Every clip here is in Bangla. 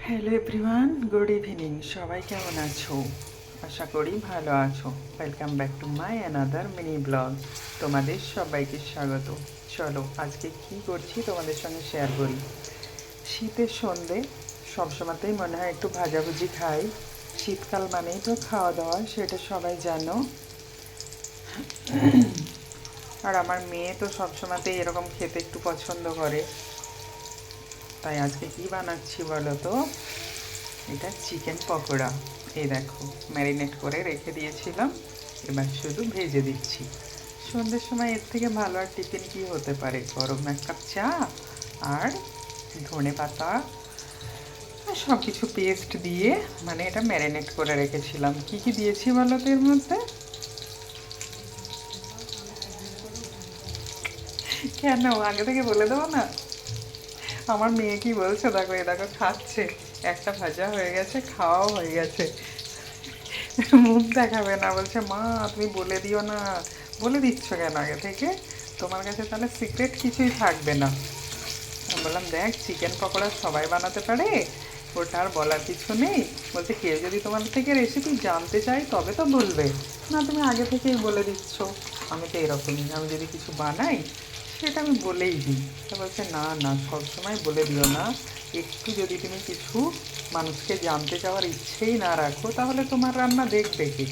Hello everyone, good evening. সবাই কেমন আছো? আশা করি ভালো আছো। Welcome back to my another mini blog. তোমাদের সবাইকে স্বাগত। চলো আজকে কি করছি তোমাদের সঙ্গে শেয়ার করি। শীতের সন্ধে সবসময়তেই মনে হয় একটু ভাজাভুজি খাই। শীতকাল মানেই তো খাওয়া দাওয়া, সেটা সবাই জানো। আর আমার মেয়ে তো সবসময়তেই এরকম খেতে একটু পছন্দ করে। তাই আজকে কি বানাচ্ছি বলো তো? এটা চিকেন পকোড়া। এই দেখো, ম্যারিনেট করে রেখে দিয়েছিলাম, এবার শুধু ভেজে দিচ্ছি। সন্ধ্যের সময় এর থেকে ভালো আর টিফিন কি হতে পারে? গরম এক কাপ চা আর ধনে পাতা আর সব কিছু পেস্ট দিয়ে, মানে এটা ম্যারিনেট করে রেখেছিলাম। কি কি দিয়েছি বলো তো এর মধ্যে? কেন আগে থেকে বলে দেবো না? আমার মেয়ে কি বলছে দেখো, এ দেখো খাচ্ছে। একটা ভাজা হয়ে গেছে, খাওয়াও হয়ে গেছে, মুখ দেখাবে না, বলছে মা তুমি বলে দিও না। বলে দিচ্ছ কেন আগে থেকে? তোমার কাছে তাহলে সিক্রেট কিছুই থাকবে না। আমি বললাম দেখ, চিকেন পকোড়া সবাই বানাতে পারে, ওটা আর বলার কিছু নেই। বলছে কেউ যদি তোমার থেকে রেসিপি জানতে চাই তবে তো বলবে, না তুমি আগে থেকেই বলে দিচ্ছ। আমি তো এরকমই, আমি যদি কিছু বানাই সেটা আমি বলেই দিই। তা বলছে না না, সবসময় বলে দিও না। একটু যদি তুমি কিছু মানুষকে জানতে চাওয়ার ইচ্ছেই না রাখো, তাহলে তোমার রান্না দেখবে কি?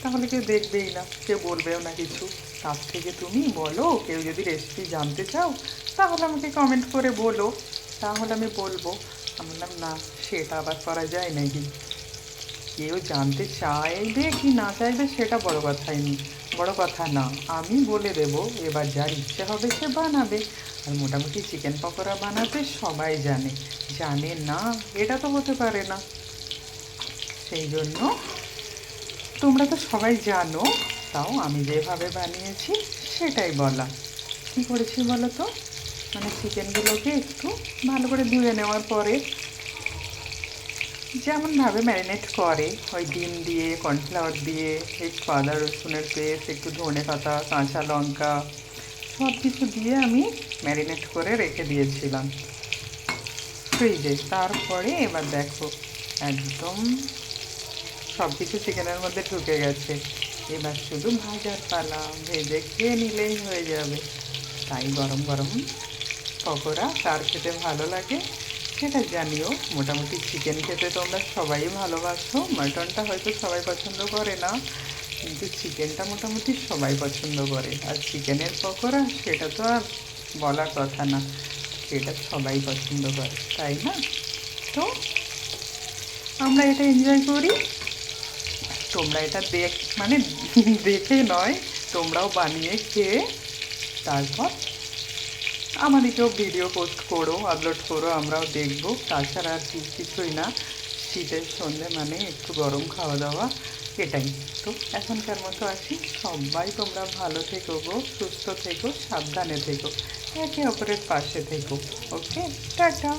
তাহলে কেউ দেখবেই না, কেউ বলবেও না কিছু। তার থেকে তুমি বলো, কেউ যদি রেসিপি জানতে চাও তাহলে আমাকে কমেন্ট করে বলো, তাহলে আমি বলবো। আমি বললাম না, সেটা আবার করা যায় নাকি? কেউ জানতে চাইবে কি না চাইবে সেটা বড় কথা না। আমি বলে দেব, এবার যার ইচ্ছে হবে সে বানাবে। আর মোটামুটি চিকেন পকোড়া বানাতে সবাই জানে, জানে না এটা তো হতে পারে না। সেই জন্য তোমরা তো সবাই জানো, তাও আমি যেভাবে বানিয়েছি সেটাই বলা। কী করেছি বলো তো? মানে চিকেনগুলোকে একটু ভালো করে ধুয়ে নেওয়ার পরে, যেমনভাবে ম্যারিনেট করে, ওই ডিম দিয়ে, কর্নফ্লাওয়ার দিয়ে, একটু আদা রসুনের পেস্ট, একটু ধনে পাতা, কাঁচা লঙ্কা, সব কিছু দিয়ে আমি ম্যারিনেট করে রেখে দিয়েছিলাম ফ্রিজে। তারপরে এবার দেখো, একদম সব কিছু চিকেনের মধ্যে ঢুকে গেছে। এবার শুধু ভাজার পালা, ভেজে খেয়ে নিলেই হয়ে যাবে। তাই গরম গরম পকোড়া কার খেতে ভালো লাগে সেটা জানিও। মোটামুটি চিকেন খেতে তোমরা সবাই ভালোবাসো, মাটনটা হয়তো সবাই পছন্দ করে না, কিন্তু চিকেনটা মোটামুটি সবাই পছন্দ করে। আর চিকেনের পকোড়া সেটা তো আর বলার কথা না, সেটা সবাই পছন্দ করে, তাই না? তো আমরা এটা এনজয় করি। তোমরা এটা মানে দেখে নয়, তোমরাও বানিয়ে খেয়ে তারপর আমাদেরকেও ভিডিও পোস্ট করো, আপলোড করো, আমরাও দেখবো। তাছাড়া আর কিছুই না। শীতের সন্ধে মানে একটু গরম খাওয়া দাওয়া, এটাই। তো এখনকার মতো আসি, সবাই তোমরা ভালো থেকো গো, সুস্থ থেকো, সাবধানে থেকো, একে অপরের পাশে থেকো। ওকে, টাটা।